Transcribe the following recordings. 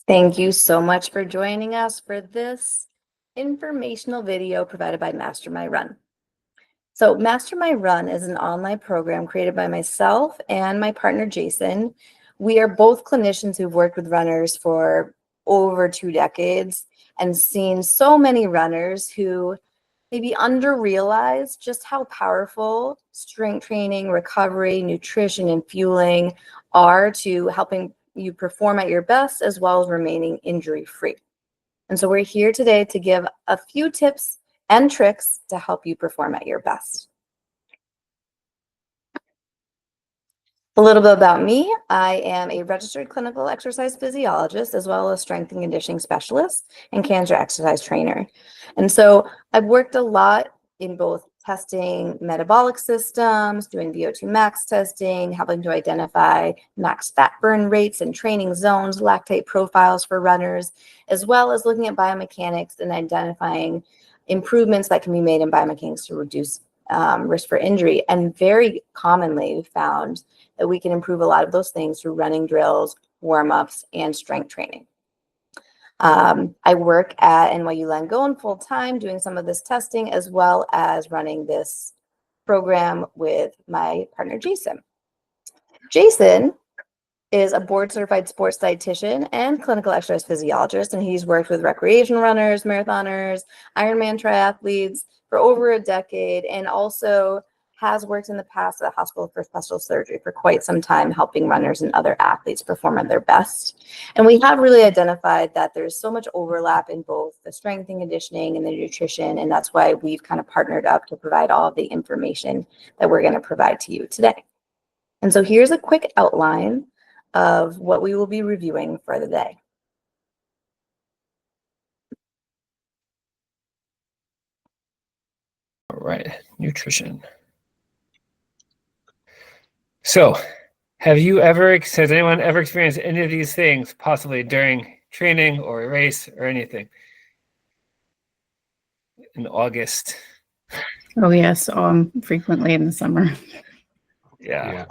Thank you so much for joining us for this informational video provided by Master My Run. So Master My Run is an online program created by myself and my partner, Jason. We are both clinicians who've worked with runners for over 2 decades and seen so many runners who maybe under-realize just how powerful strength training, recovery, nutrition, and fueling are to helping you perform at your best as well as remaining injury-free. And so we're here today to give a few tips and tricks to help you perform at your best. A little bit about me. I am a registered clinical exercise physiologist as well as strength and conditioning specialist and cancer exercise trainer. And so I've worked a lot in both testing metabolic systems, doing VO2 max testing, helping to identify max fat burn rates and training zones, lactate profiles for runners, as well as looking at biomechanics and identifying improvements that can be made in biomechanics to reduce risk for injury. And very commonly we found that we can improve a lot of those things through running drills, warm-ups, and strength training. I work at NYU Langone full-time doing some of this testing as well as running this program with my partner, Jason. Jason is a board-certified sports dietitian and clinical exercise physiologist, and he's worked with recreational runners, marathoners, Ironman triathletes for over a decade, and also has worked in the past at a hospital for special surgery for quite some time, helping runners and other athletes perform at their best. And we have really identified that there's so much overlap in both the strength and conditioning and the nutrition, and that's why we've kind of partnered up to provide all of the information that we're going to provide to you today. And so here's a quick outline of what we will be reviewing for the day. All right, nutrition. So, has anyone ever experienced any of these things, possibly during training or a race or anything in August? Oh yes, frequently in the summer. Yeah.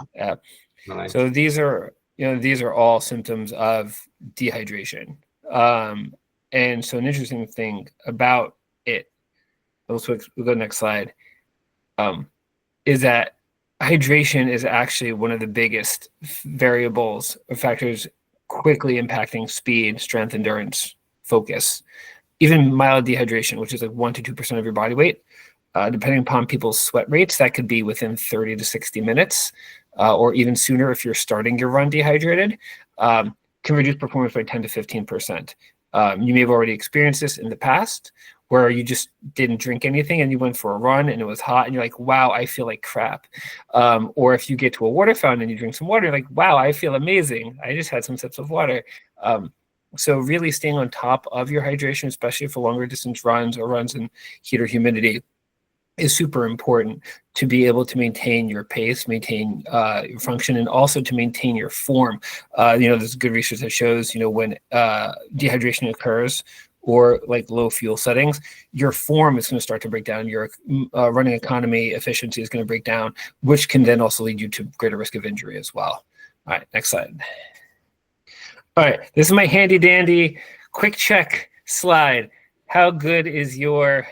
Nice. So these are all symptoms of dehydration. And so an interesting thing about it, we'll go to the next slide, is that hydration is actually one of the biggest variables or factors quickly impacting speed, strength, endurance, focus. Even mild dehydration, which is like 1 to 2% of your body weight, depending upon people's sweat rates, that could be within 30 to 60 minutes, or even sooner if you're starting your run dehydrated, can reduce performance by 10 to 15%. You may have already experienced this in the past, where you just didn't drink anything and you went for a run and it was hot and you're like, wow, I feel like crap. Or if you get to a water fountain and you drink some water, you're like, wow, I feel amazing. I just had some sips of water. So really staying on top of your hydration, especially for longer distance runs or runs in heat or humidity, is super important to be able to maintain your pace, maintain your function, and also to maintain your form. There's good research that shows, when dehydration occurs or like low fuel settings, your form is going to start to break down. Your running economy efficiency is going to break down, which can then also lead you to greater risk of injury as well. All right, next slide. All right, this is my handy dandy quick check slide. How good is your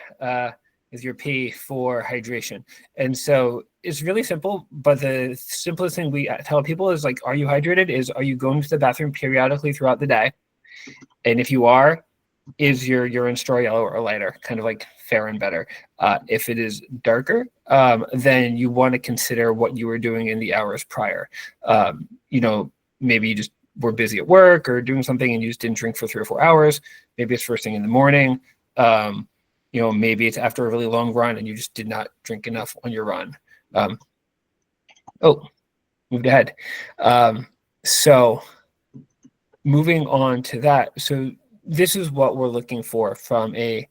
pee for hydration? And so it's really simple, but the simplest thing we tell people is like, are you hydrated? Are you going to the bathroom periodically throughout the day? And if you are, is your urine straw yellow or lighter, kind of like fair and better? If it is darker, then you want to consider what you were doing in the hours prior. Maybe you just were busy at work or doing something and you just didn't drink for 3 or 4 hours. Maybe it's first thing in the morning. Maybe it's after a really long run and you just did not drink enough on your run. Moved ahead. So moving on to that. So this is what we're looking for from a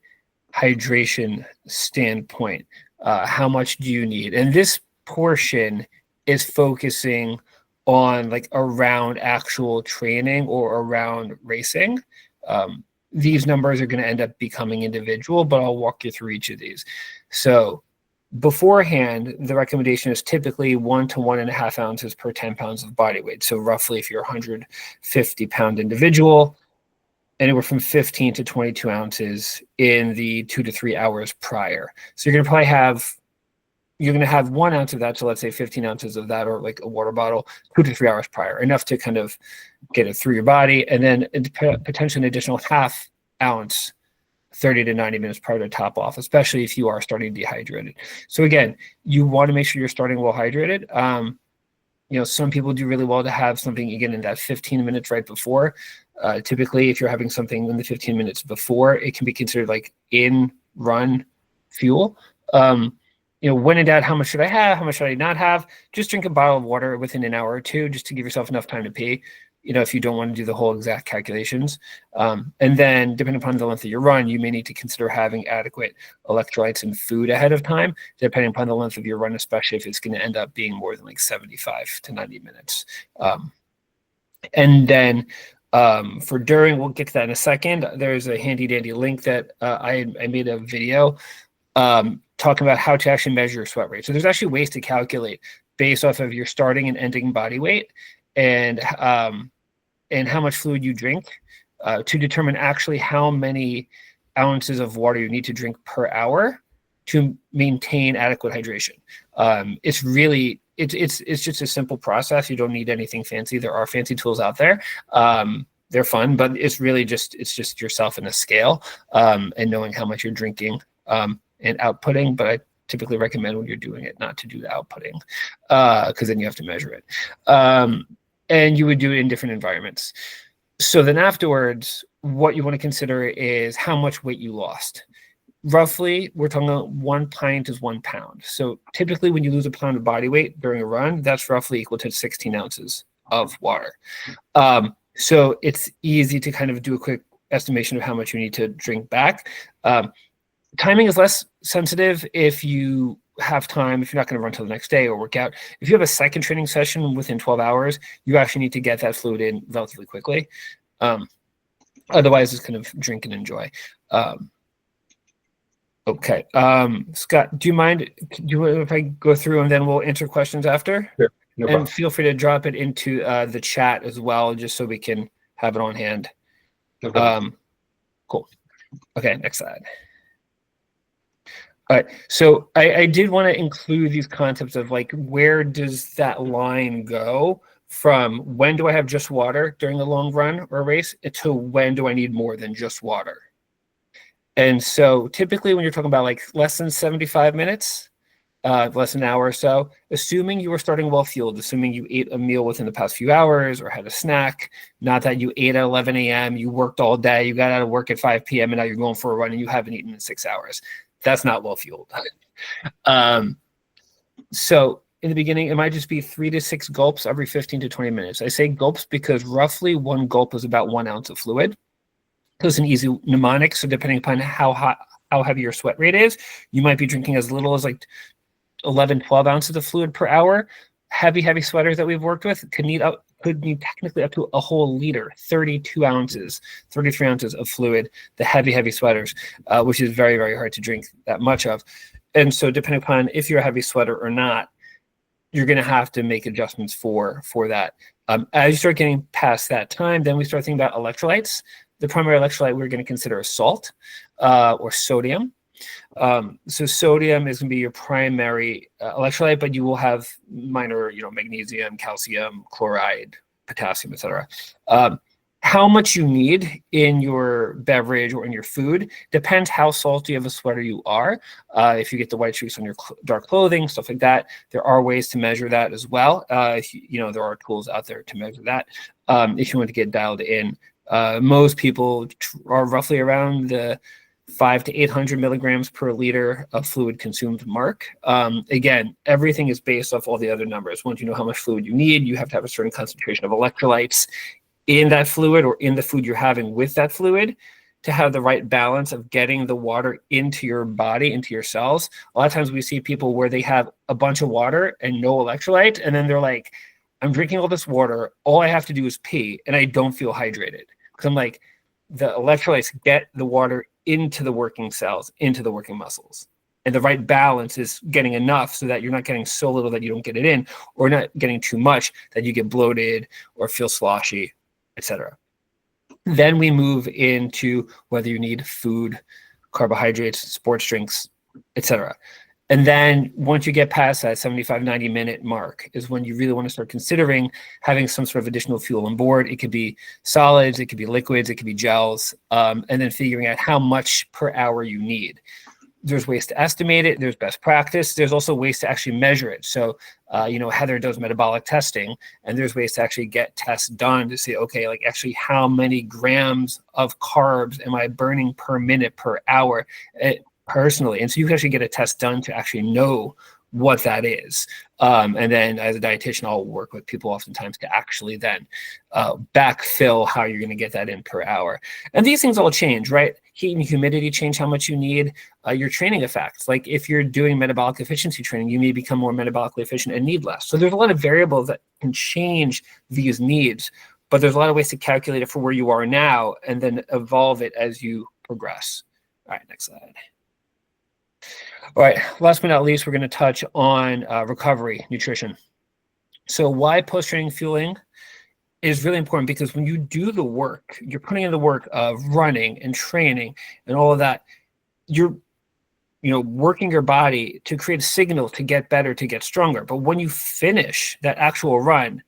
hydration standpoint. How much do you need? And this portion is focusing on like around actual training or around racing. These numbers are going to end up becoming individual, but I'll walk you through each of these. So beforehand, the recommendation is typically 1 to 1.5 ounces per 10 pounds of body weight. So roughly if you're a 150-pound individual, anywhere from 15 to 22 ounces in the 2 to 3 hours prior. So you're going to have 1 ounce of that. So let's say 15 ounces of that, or like a water bottle, 2 to 3 hours prior, enough to kind of get it through your body. And then potentially an additional half ounce 30 to 90 minutes prior to top off, especially if you are starting dehydrated. So again, you want to make sure you're starting well hydrated. Some people do really well to have something again in that 15 minutes right before. Typically, if you're having something in the 15 minutes before, it can be considered like in run fuel. When in doubt, how much should I have? How much should I not have? Just drink a bottle of water within an hour or two, just to give yourself enough time to pee. If you don't want to do the whole exact calculations. And then depending upon the length of your run, you may need to consider having adequate electrolytes and food ahead of time, depending upon the length of your run, especially if it's going to end up being more than like 75 to 90 minutes. And then for during, we'll get to that in a second. There's a handy dandy link that I made a video talking about how to actually measure your sweat rate. So there's actually ways to calculate based off of your starting and ending body weight, and how much fluid you drink to determine actually how many ounces of water you need to drink per hour to maintain adequate hydration. It's just a simple process. You don't need anything fancy. There are fancy tools out there. They're fun, but it's just yourself and a scale and knowing how much you're drinking and outputting. But I typically recommend when you're doing it not to do the outputting because then you have to measure it. And you would do it in different environments. So then afterwards, what you want to consider is how much weight you lost. Roughly, we're talking about 1 pint is 1 pound. So typically when you lose a pound of body weight during a run, that's roughly equal to 16 ounces of water. So it's easy to kind of do a quick estimation of how much you need to drink back. Timing is less sensitive if you have time, if you're not going to run till the next day or work out. If you have a second training session within 12 hours, you actually need to get that fluid in relatively quickly. Otherwise, it's kind of drink and enjoy. Okay. Scott, do you mind if I go through and then we'll answer questions after? Sure. No problem. And feel free to drop it into the chat as well, just so we can have it on hand. No problem. Cool. Okay, next slide. All right, so I did want to include these concepts of like, where does that line go from when do I have just water during a long run or race to when do I need more than just water? And so typically when you're talking about like less than 75 minutes, less than an hour or so, assuming you were starting well fueled, assuming you ate a meal within the past few hours or had a snack, not that you ate at 11 a.m., you worked all day, you got out of work at 5 p.m. and now you're going for a run and you haven't eaten in 6 hours. That's not well fueled. So in the beginning, it might just be 3 to 6 gulps every 15 to 20 minutes. I say gulps because roughly 1 gulp is about 1 ounce of fluid. So it's an easy mnemonic. So depending upon how heavy your sweat rate is, you might be drinking as little as like 11, 12 ounces of fluid per hour. Heavy sweaters that we've worked with could need technically up to a whole liter, 32 ounces, 33 ounces of fluid, the heavy sweaters, which is very, very hard to drink that much of. And so depending upon if you're a heavy sweater or not, you're going to have to make adjustments for that. As you start getting past that time, then we start thinking about electrolytes. The primary electrolyte we're going to consider is salt or sodium. So sodium is going to be your primary electrolyte, but you will have minor, magnesium, calcium, chloride, potassium, etc. How much you need in your beverage or in your food depends how salty of a sweater you are. If you get the white streaks on your dark clothing, stuff like that, there are ways to measure that as well. There are tools out there to measure that. If you want to get dialed in, most people are roughly around the 500 to 800 milligrams per liter of fluid consumed mark. Again, everything is based off all the other numbers. Once you know how much fluid you need, you have to have a certain concentration of electrolytes in that fluid or in the food you're having with that fluid to have the right balance of getting the water into your body, into your cells. A lot of times we see people where they have a bunch of water and no electrolyte, and then they're like, I'm drinking all this water, all I have to do is pee, and I don't feel hydrated. Because I'm like, the electrolytes get the water into the working cells, into the working muscles. And the right balance is getting enough so that you're not getting so little that you don't get it in, or not getting too much that you get bloated or feel sloshy, etc. Then we move into whether you need food, carbohydrates, sports drinks, etc. And then once you get past that 75, 90-minute mark is when you really want to start considering having some sort of additional fuel on board. It could be solids, it could be liquids, it could be gels, and then figuring out how much per hour you need. There's ways to estimate it. There's best practice. There's also ways to actually measure it. So, Heather does metabolic testing, and there's ways to actually get tests done to say, okay, like actually how many grams of carbs am I burning per minute per hour personally? And so you can actually get a test done to actually know what that is. And then as a dietitian, I'll work with people oftentimes to actually then backfill how you're going to get that in per hour. And these things all change, right? Heat and humidity change how much you need. Your training effects, like if you're doing metabolic efficiency training, you may become more metabolically efficient and need less. So there's a lot of variables that can change these needs, but there's a lot of ways to calculate it for where you are now and then evolve it as you progress. All right, next slide. All right, last but not least, we're going to touch on recovery, nutrition. So why post-training fueling is really important, because when you do the work, you're putting in the work of running and training and all of that, you're working your body to create a signal to get better, to get stronger. But when you finish that actual run,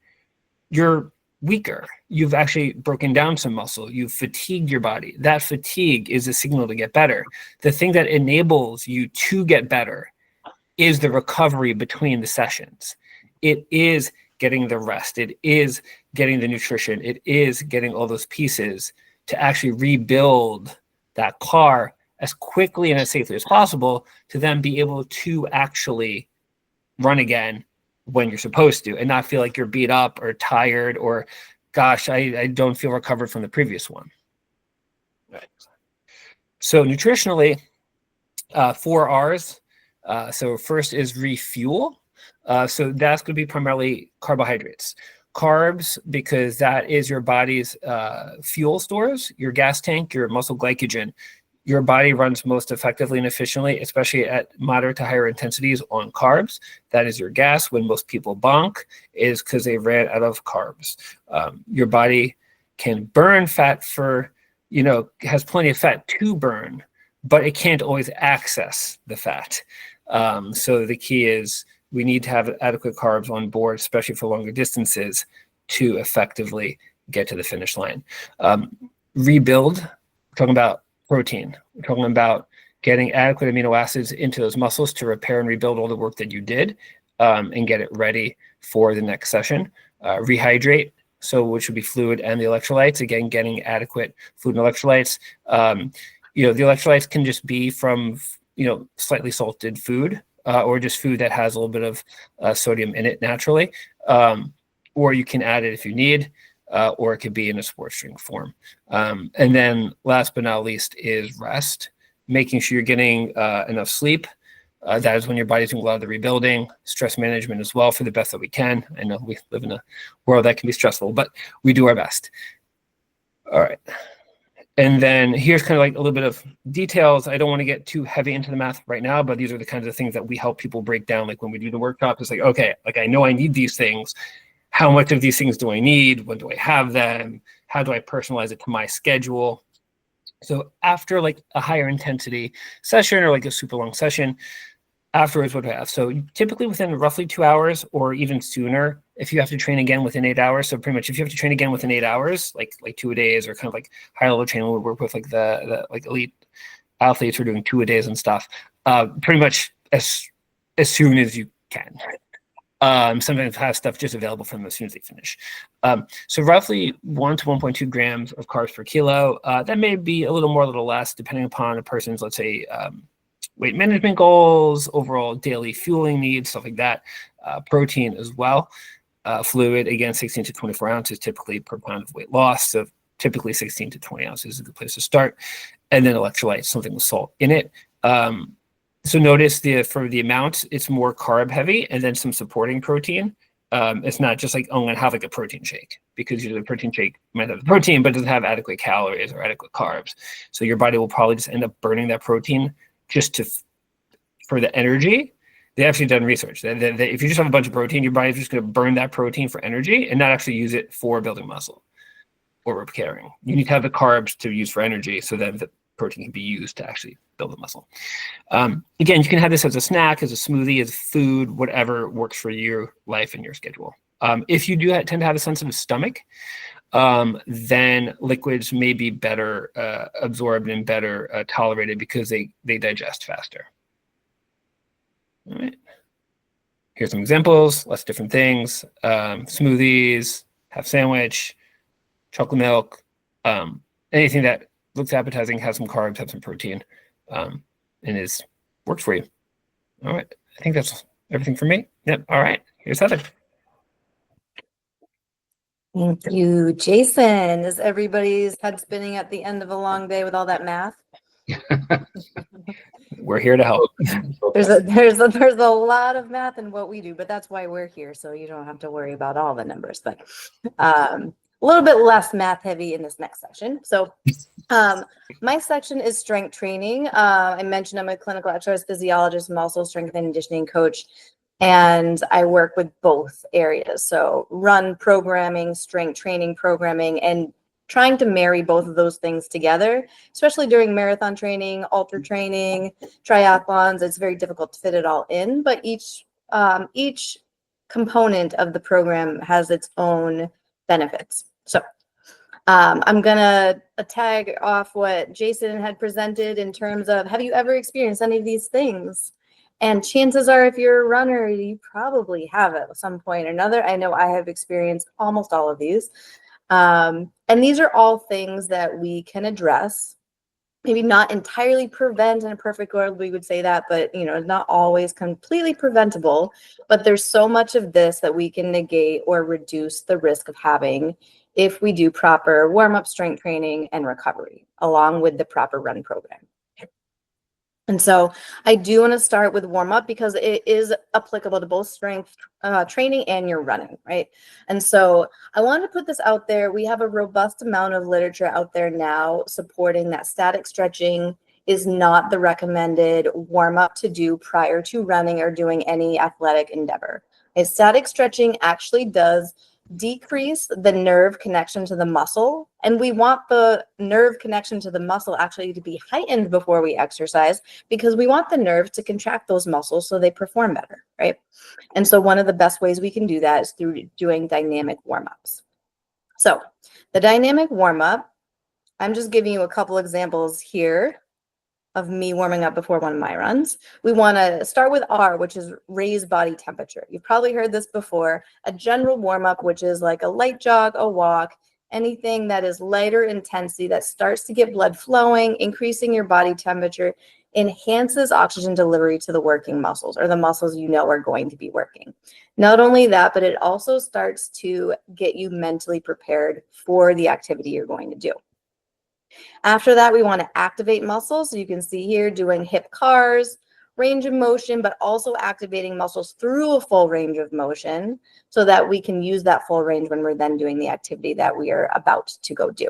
you're weaker. You've actually broken down some muscle. You've fatigued your body. That fatigue is a signal to get better. The thing that enables you to get better is the recovery between the sessions. It is getting the rest. It is getting the nutrition. It is getting all those pieces to actually rebuild that car as quickly and as safely as possible to then be able to actually run again when you're supposed to and not feel like you're beat up or tired or, gosh, I don't feel recovered from the previous one. Right. So nutritionally, 4 R's. So first is refuel. So that's going to be primarily carbohydrates. Carbs, because that is your body's fuel stores, your gas tank, your muscle glycogen. Your body runs most effectively and efficiently, especially at moderate to higher intensities, on carbs. That is your gas. When most people bonk is because they ran out of carbs. Your body can burn fat has plenty of fat to burn, but it can't always access the fat. So the key is we need to have adequate carbs on board, especially for longer distances, to effectively get to the finish line. Rebuild, we're talking about protein. We're talking about getting adequate amino acids into those muscles to repair and rebuild all the work that you did and get it ready for the next session. Rehydrate, which would be fluid and the electrolytes. Again, getting adequate fluid and electrolytes. The electrolytes can just be from, slightly salted food or just food that has a little bit of sodium in it naturally. Or you can add it if you need. Or it could be in a sports drink form. And then last but not least is rest, making sure you're getting enough sleep. That is when your body's doing a lot of the rebuilding, stress management as well for the best that we can. I know we live in a world that can be stressful, but we do our best. All right. And then here's kind of like a little bit of details. I don't want to get too heavy into the math right now, but these are the kinds of things that we help people break down. Like when we do the workshop, it's like, okay, like I know I need these things. How much of these things do I need? When do I have them? How do I personalize it to my schedule? So after like a higher intensity session or like a super long session, afterwards, what do I have? So typically within roughly 2 hours or even sooner, if you have to train again within 8 hours. So pretty much if you have to train again within 8 hours, like 2-a-days or kind of like higher level training, we work with like the like elite athletes who are doing 2-a-days and stuff, pretty much as soon as you can. Sometimes have stuff just available for them as soon as they finish. So roughly 1 to 1.2 grams of carbs per kilo. That may be a little more, a little less, depending upon a person's, let's say, weight management goals, overall daily fueling needs, stuff like that. Protein as well. Fluid, again, 16 to 24 ounces typically per pound of weight loss. So typically 16 to 20 ounces is a good place to start. And then electrolytes, something with salt in it. So notice for the amount, it's more carb heavy and then some supporting protein. It's not just like, oh, I'm going to have like a protein shake, because usually a protein shake might have the protein, but doesn't have adequate calories or adequate carbs. So your body will probably just end up burning that protein just for the energy. They actually done research that if you just have a bunch of protein, your body's just going to burn that protein for energy and not actually use it for building muscle or repairing. You need to have the carbs to use for energy, so that the protein can be used to actually build the muscle. Again, you can have this as a snack, as a smoothie, as food, whatever works for your life and your schedule. If you do tend to have a sensitive stomach, then liquids may be better absorbed and better tolerated because they digest faster. All right. Here's some examples, lots of different things. Smoothies, half sandwich, chocolate milk, anything that looks appetizing, has some carbs, has some protein, and works for you. All right. I think that's everything for me. Yep. All right. Here's Heather. Thank you, Jason. Is everybody's head spinning at the end of a long day with all that math? We're here to help. There's a lot of math in what we do, but that's why we're here, so you don't have to worry about all the numbers. But a little bit less math heavy in this next section. So my section is strength training. I mentioned I'm a clinical exercise physiologist. I'm also a strength and conditioning coach, and I work with both areas. So run programming, strength training programming, and trying to marry both of those things together, especially during marathon training, ultra training, triathlons. It's very difficult to fit it all in, but each component of the program has its own benefits. So I'm gonna tag off what Jason had presented in terms of, have you ever experienced any of these things? And chances are, if you're a runner, you probably have at some point or another. I know I have experienced almost all of these. And these are all things that we can address, maybe not entirely prevent. In a perfect world, we would say that, but not always completely preventable. But there's so much of this that we can negate or reduce the risk of having if we do proper warm-up, strength training, and recovery, along with the proper run program. And so I do want to start with warm up because it is applicable to both strength training and your running, right? And so I want to put this out there. We have a robust amount of literature out there now supporting that static stretching is not the recommended warm up to do prior to running or doing any athletic endeavor. Static stretching actually does decrease the nerve connection to the muscle, and we want the nerve connection to the muscle actually to be heightened before we exercise, because we want the nerve to contract those muscles so they perform better, right? And so one of the best ways we can do that is through doing dynamic warm-ups. So the dynamic warm-up, I'm just giving you a couple examples here of me warming up before one of my runs. We want to start with R, which is raise body temperature. You've probably heard this before. A general warm-up, which is like a light jog, a walk, anything that is lighter intensity that starts to get blood flowing, increasing your body temperature, enhances oxygen delivery to the working muscles, or the muscles are going to be working. Not only that, but it also starts to get you mentally prepared for the activity you're going to do. After that, we want to activate muscles. So you can see here doing hip cars, range of motion, but also activating muscles through a full range of motion so that we can use that full range when we're then doing the activity that we are about to go do.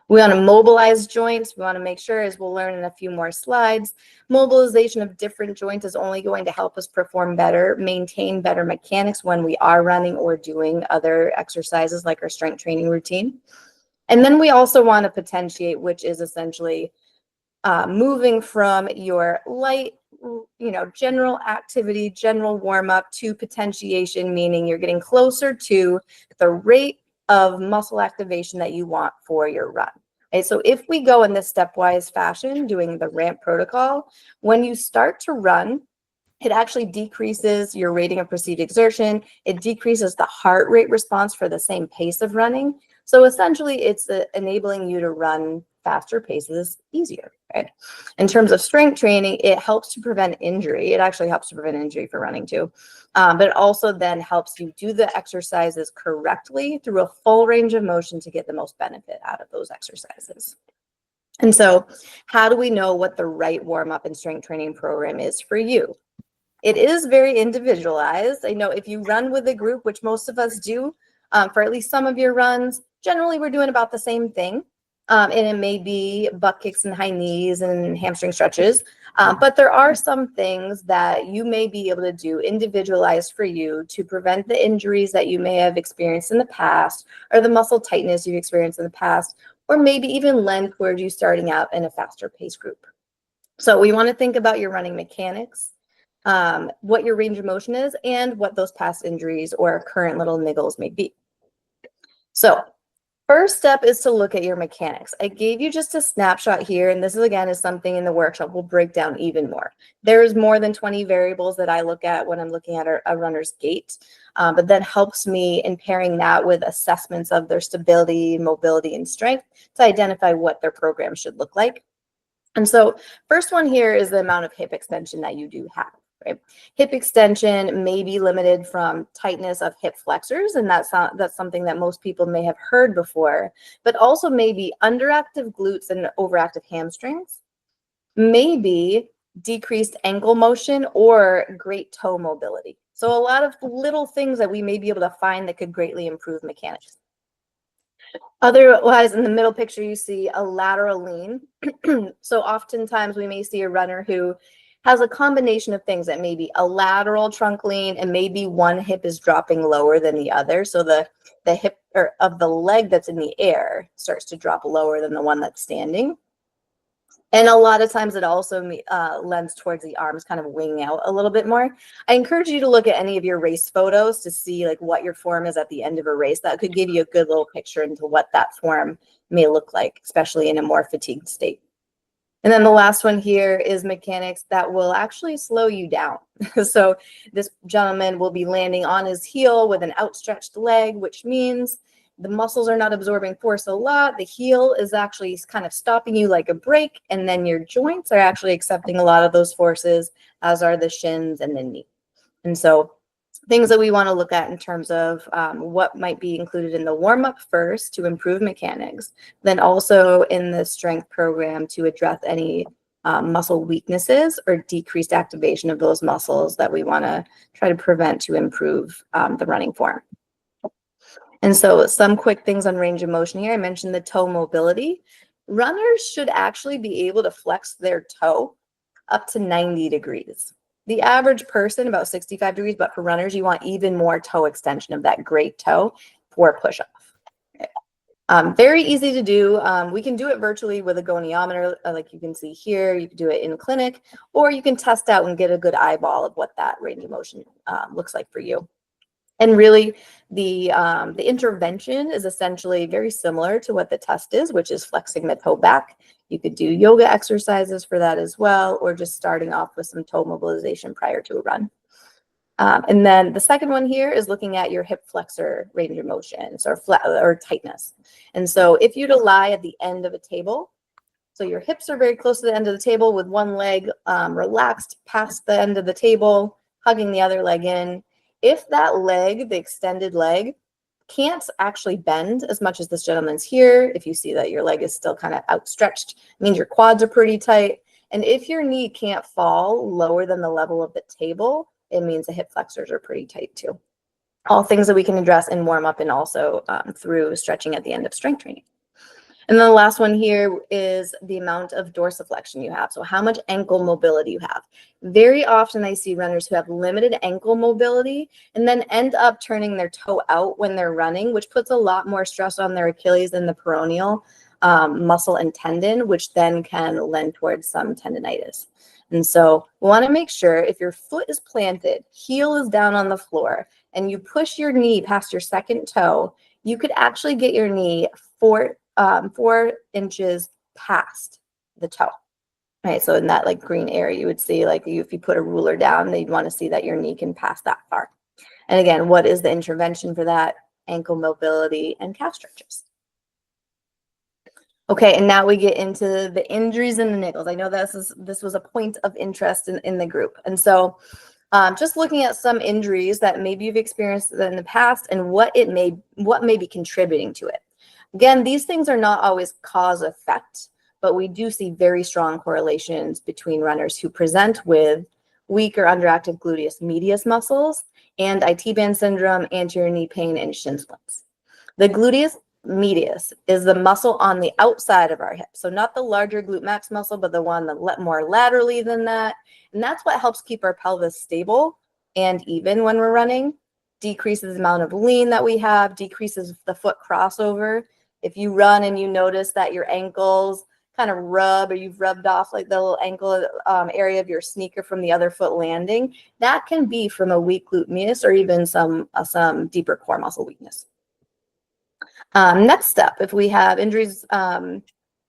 We want to mobilize joints. We want to make sure, as we'll learn in a few more slides, mobilization of different joints is only going to help us perform better, maintain better mechanics when we are running or doing other exercises like our strength training routine. And then we also want to potentiate, which is essentially moving from your light, general activity, general warm-up to potentiation, meaning you're getting closer to the rate of muscle activation that you want for your run. Okay, so if we go in this stepwise fashion, doing the ramp protocol, when you start to run, it actually decreases your rating of perceived exertion. It decreases the heart rate response for the same pace of running. So essentially, it's enabling you to run faster paces easier, right? In terms of strength training, it helps to prevent injury. It actually helps to prevent injury for running too. But it also then helps you do the exercises correctly through a full range of motion to get the most benefit out of those exercises. And so how do we know what the right warm-up and strength training program is for you? It is very individualized. I know if you run with a group, which most of us do, for at least some of your runs, generally we're doing about the same thing. And it may be butt kicks and high knees and hamstring stretches. But there are some things that you may be able to do individualized for you to prevent the injuries that you may have experienced in the past, or the muscle tightness you've experienced in the past, or maybe even lend towards you starting out in a faster pace group. So we want to think about your running mechanics, what your range of motion is, and what those past injuries or current little niggles may be. So first step is to look at your mechanics. I gave you just a snapshot here, and this is again is something in the workshop we'll break down even more. There's more than 20 variables that I look at when I'm looking at a runner's gait, but that helps me in pairing that with assessments of their stability, mobility, and strength to identify what their program should look like. And so first one here is the amount of hip extension that you do have. Right? Hip extension may be limited from tightness of hip flexors, and that's something that most people may have heard before, but also maybe underactive glutes and overactive hamstrings, maybe decreased ankle motion or great toe mobility. So a lot of little things that we may be able to find that could greatly improve mechanics. Otherwise, in the middle picture, you see a lateral lean. So oftentimes we may see a runner who has a combination of things that may be a lateral trunk lean and maybe one hip is dropping lower than the other. So the hip or of the leg that's in the air starts to drop lower than the one that's standing. And a lot of times it also lends towards the arms kind of winging out a little bit more. I encourage you to look at any of your race photos to see like what your form is at the end of a race. That could give you a good little picture into what that form may look like, especially in a more fatigued state. And then the last one here is mechanics that will actually slow you down. So this gentleman will be landing on his heel with an outstretched leg, which means the muscles are not absorbing force a lot. The heel is actually kind of stopping you like a brake, and then your joints are actually accepting a lot of those forces, as are the shins and the knee. And so things that we want to look at in terms of what might be included in the warm-up first to improve mechanics, then also in the strength program to address any muscle weaknesses or decreased activation of those muscles that we want to try to prevent to improve the running form. And so some quick things on range of motion here. I mentioned the toe mobility. Runners should actually be able to flex their toe up to 90 degrees. The average person, about 65 degrees, but for runners, you want even more toe extension of that great toe for push-off. Okay. Very easy to do. We can do it virtually with a goniometer, like you can see here. You can do it in clinic, or you can test out and get a good eyeball of what that range of motion looks like for you. And really, the intervention is essentially very similar to what the test is, which is flexing the toe back. You could do yoga exercises for that as well, or just starting off with some toe mobilization prior to a run. And then the second one here is looking at your hip flexor range of motion, or tightness. And so if you lie at the end of a table, so your hips are very close to the end of the table with one leg relaxed past the end of the table, hugging the other leg in. If that leg, the extended leg, can't actually bend as much as this gentleman's here, if you see that your leg is still kind of outstretched, it means your quads are pretty tight. And if your knee can't fall lower than the level of the table, it means the hip flexors are pretty tight too. All things that we can address in warm up and also through stretching at the end of strength training. And then the last one here is the amount of dorsiflexion you have. So how much ankle mobility you have. Very often I see runners who have limited ankle mobility and then end up turning their toe out when they're running, which puts a lot more stress on their Achilles and the peroneal muscle and tendon, which then can lend towards some tendinitis. And so we want to make sure if your foot is planted, heel is down on the floor, and you push your knee past your second toe, you could actually get your knee 4 inches past the toe. Right, so in that like green area, you would see like if you put a ruler down, you'd want to see that your knee can pass that far. And again, what is the intervention for that? Ankle mobility and calf stretches. Okay, and now we get into the injuries and the niggles. I know this was a point of interest in the group. And so just looking at some injuries that maybe you've experienced in the past and what may be contributing to it. Again, these things are not always cause effect, but we do see very strong correlations between runners who present with weak or underactive gluteus medius muscles and IT band syndrome, anterior knee pain, and shin splints. The gluteus medius is the muscle on the outside of our hip. So not the larger glute max muscle, but the one that more laterally than that. And that's what helps keep our pelvis stable and even when we're running, decreases the amount of lean that we have, decreases the foot crossover. If you run and you notice that your ankles kind of rub, or you've rubbed off like the little ankle area of your sneaker from the other foot landing, that can be from a weak glute medius or even some deeper core muscle weakness. Next step, if we have injuries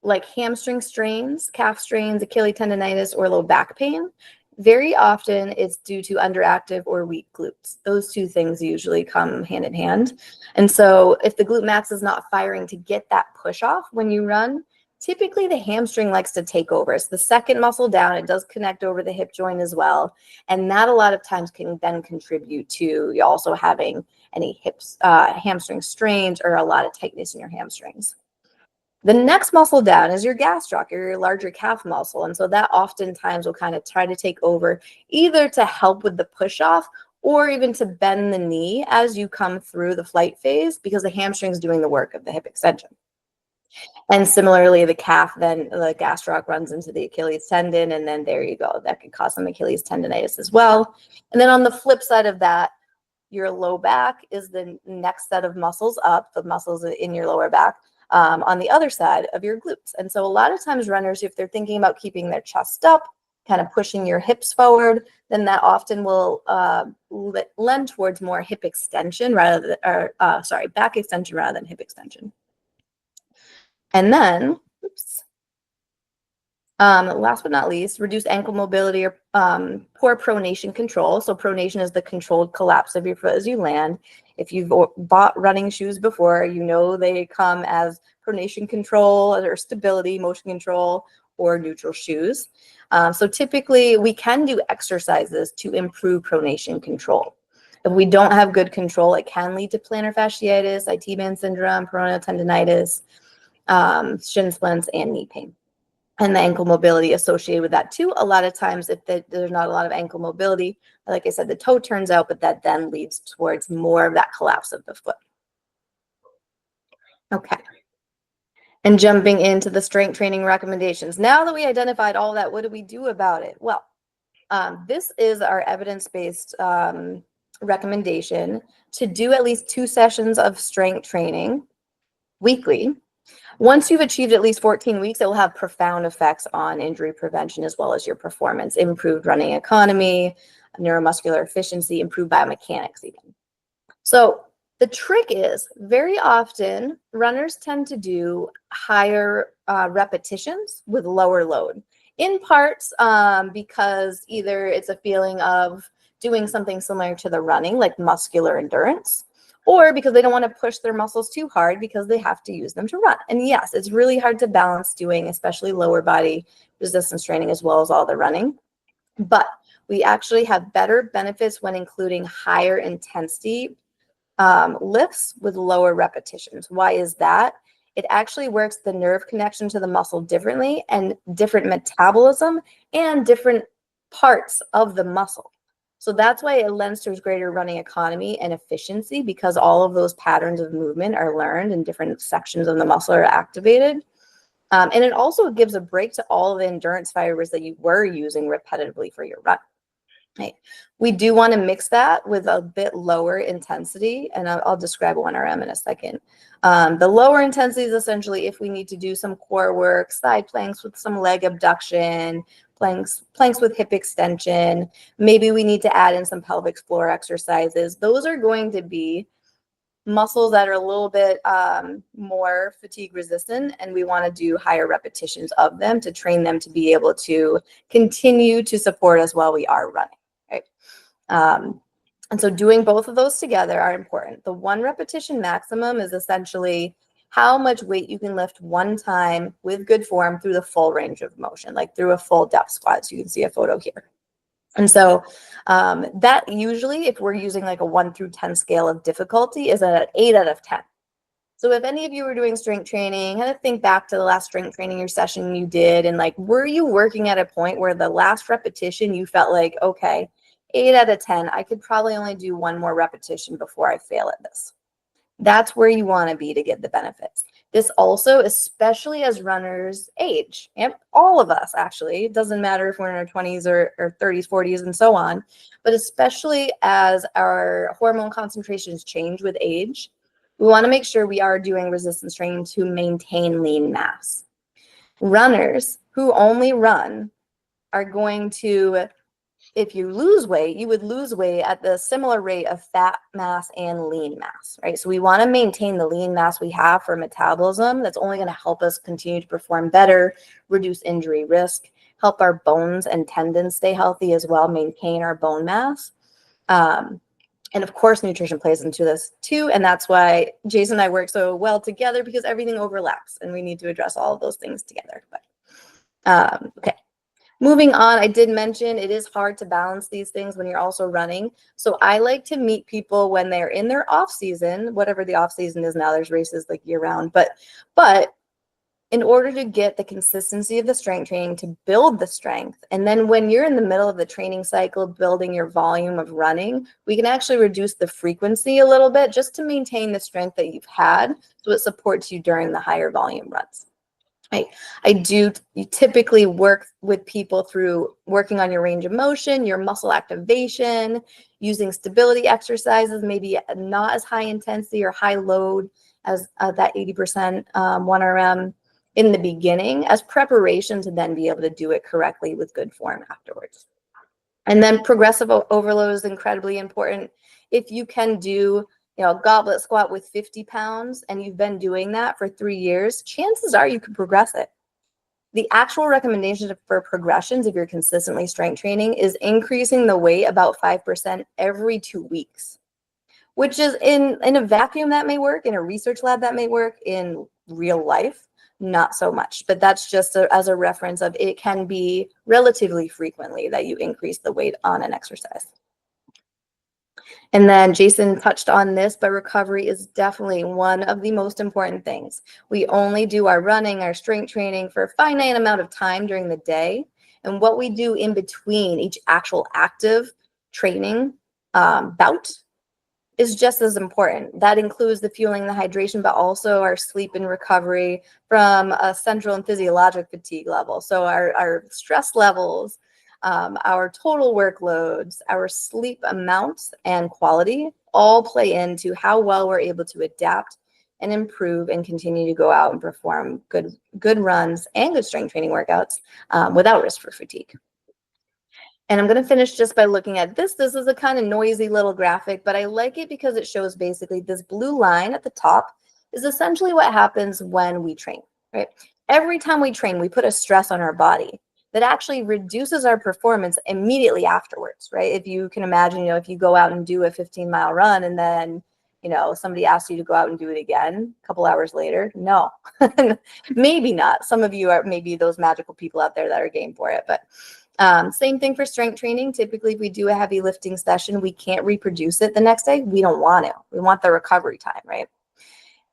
like hamstring strains, calf strains, Achilles tendonitis, or low back pain, very often it's due to underactive or weak glutes. Those two things usually come hand in hand. And so if the glute max is not firing to get that push off when you run, typically the hamstring likes to take over. It's the second muscle down. It does connect over the hip joint as well. And that a lot of times can then contribute to you also having any hips, hamstring strains, or a lot of tightness in your hamstrings. The next muscle down is your gastroc, or your larger calf muscle. And so that oftentimes will kind of try to take over, either to help with the push off or even to bend the knee as you come through the flight phase, because the hamstring is doing the work of the hip extension. And similarly, the calf, then the gastroc runs into the Achilles tendon, and then there you go. That could cause some Achilles tendonitis as well. And then on the flip side of that, your low back is the next set of muscles up, the muscles in your lower back, on the other side of your glutes. And so a lot of times runners, if they're thinking about keeping their chest up, kind of pushing your hips forward, then that often will lend towards more hip extension rather than, back extension rather than hip extension. And then, last but not least, reduced ankle mobility or poor pronation control. So pronation is the controlled collapse of your foot as you land. If you've bought running shoes before, you know they come as pronation control or stability, motion control, or neutral shoes. So typically we can do exercises to improve pronation control. If we don't have good control, it can lead to plantar fasciitis, IT band syndrome, peroneal tendonitis, shin splints, and knee pain. And the ankle mobility associated with that too. A lot of times if there's not a lot of ankle mobility, like I said, the toe turns out, but that then leads towards more of that collapse of the foot. Okay. And jumping into the strength training recommendations. Now that we identified all that, what do we do about it? Well, this is our evidence-based recommendation to do at least 2 sessions of strength training weekly. Once you've achieved at least 14 weeks, it will have profound effects on injury prevention as well as your performance, improved running economy, neuromuscular efficiency, improved biomechanics even. So the trick is very often runners tend to do higher repetitions with lower load, in parts because either it's a feeling of doing something similar to the running, like muscular endurance, or because they don't want to push their muscles too hard because they have to use them to run. And yes, it's really hard to balance doing especially lower body resistance training as well as all the running. But we actually have better benefits when including higher intensity lifts with lower repetitions. Why is that? It actually works the nerve connection to the muscle differently, and different metabolism and different parts of the muscle. So that's why it lends towards greater running economy and efficiency, because all of those patterns of movement are learned and different sections of the muscle are activated. And it also gives a break to all of the endurance fibers that you were using repetitively for your run. Right. We do want to mix that with a bit lower intensity, and I'll describe 1RM in a second. The lower intensity is essentially if we need to do some core work, side planks with some leg abduction, planks with hip extension. Maybe we need to add in some pelvic floor exercises. Those are going to be muscles that are a little bit more fatigue resistant, and we want to do higher repetitions of them to train them to be able to continue to support us while we are running. Right? And so doing both of those together are important. The 1 repetition maximum is essentially how much weight you can lift one time with good form through the full range of motion, like through a full depth squat. So you can see a photo here. And so that usually, if we're using like a 1 through 10 scale of difficulty, is an 8 out of 10. So if any of you were doing strength training, kind of think back to the last strength training session you did, and like, were you working at a point where the last repetition you felt like, okay, 8 out of 10, I could probably only do 1 more repetition before I fail at this. That's where you want to be to get the benefits. This also, especially as runners age, and all of us actually, it doesn't matter if we're in our 20s or 30s, 40s, and so on, but especially as our hormone concentrations change with age, we want to make sure we are doing resistance training to maintain lean mass. Runners who only run are going to, if you lose weight, you would lose weight at the similar rate of fat mass and lean mass, right? So we want to maintain the lean mass we have for metabolism. That's only going to help us continue to perform better, reduce injury risk, help our bones and tendons stay healthy as well, maintain our bone mass. And of course, nutrition plays into this too. And that's why Jason and I work so well together, because everything overlaps and we need to address all of those things together. But okay. Moving on, I did mention it is hard to balance these things when you're also running. So I like to meet people when they're in their off season, whatever the off season is now. There's races like year round, but in order to get the consistency of the strength training, to build the strength, and then when you're in the middle of the training cycle, building your volume of running, we can actually reduce the frequency a little bit just to maintain the strength that you've had, so it supports you during the higher volume runs. You typically work with people through working on your range of motion, your muscle activation, using stability exercises, maybe not as high intensity or high load as that 80% 1RM in the beginning, as preparation to then be able to do it correctly with good form afterwards. And then progressive overload is incredibly important. If you can do a goblet squat with 50 pounds and you've been doing that for 3 years, chances are you could progress it. The actual recommendation for progressions, if you're consistently strength training, is increasing the weight about 5% every 2 weeks, which is in a vacuum that may work, in a research lab that may work, in real life, not so much. But that's just as a reference of it can be relatively frequently that you increase the weight on an exercise. And then Jason touched on this, but recovery is definitely one of the most important things. We only do our running, our strength training for a finite amount of time during the day. And what we do in between each actual active training bout is just as important. That includes the fueling, the hydration, but also our sleep and recovery from a central and physiologic fatigue level. So our stress levels, our total workloads, our sleep amounts and quality all play into how well we're able to adapt and improve and continue to go out and perform good runs and good strength training workouts without risk for fatigue. And I'm going to finish just by looking at this. This is a kind of noisy little graphic, but I like it because it shows basically this blue line at the top is essentially what happens when we train, right? Every time we train, we put a stress on our body that actually reduces our performance immediately afterwards, right? If you can imagine, if you go out and do a 15-mile run and then, somebody asks you to go out and do it again a couple hours later, no, maybe not. Some of you are maybe those magical people out there that are game for it, but same thing for strength training. Typically, if we do a heavy lifting session, we can't reproduce it the next day. We don't want to. We want the recovery time, right?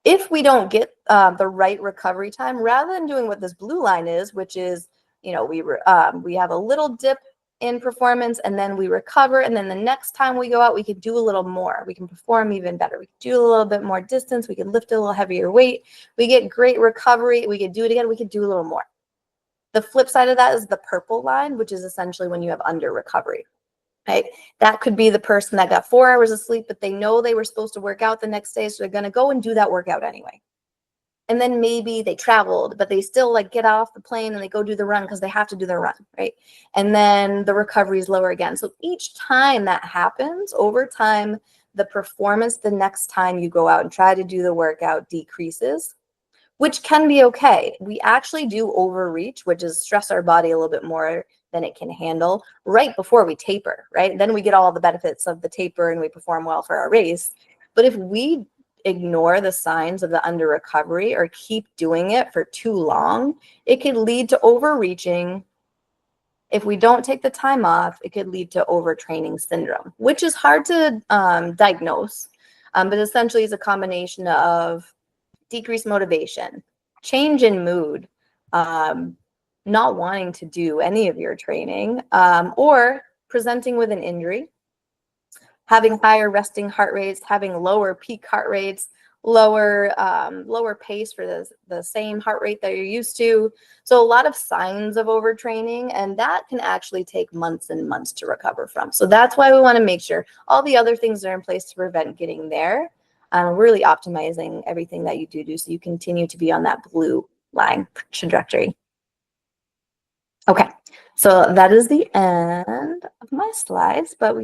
If we don't get the right recovery time, rather than doing what this blue line is, which is, we have a little dip in performance and then we recover. And then the next time we go out, we can do a little more. We can perform even better. We can do a little bit more distance. We can lift a little heavier weight. We get great recovery. We can do it again. We can do a little more. The flip side of that is the purple line, which is essentially when you have under recovery, right? That could be the person that got 4 hours of sleep, but they know they were supposed to work out the next day, so they're going to go and do that workout anyway. And then maybe they traveled, but they still get off the plane and they go do the run because they have to do their run, right? And then the recovery is lower again. So each time that happens, over time, the performance the next time you go out and try to do the workout decreases, which can be okay. We actually do overreach, which is stress our body a little bit more than it can handle right before we taper, right? Then we get all the benefits of the taper and we perform well for our race. But if we ignore the signs of the under recovery or keep doing it for too long, it could lead to overreaching. If we don't take the time off, it could lead to overtraining syndrome, which is hard to diagnose, but essentially is a combination of decreased motivation, change in mood, not wanting to do any of your training, or presenting with an injury, having higher resting heart rates, having lower peak heart rates, lower pace for the same heart rate that you're used to. So a lot of signs of overtraining, and that can actually take months and months to recover from. So that's why we want to make sure all the other things are in place to prevent getting there. Really optimizing everything that you do so you continue to be on that blue line trajectory. Okay, so that is the end of my slides, but we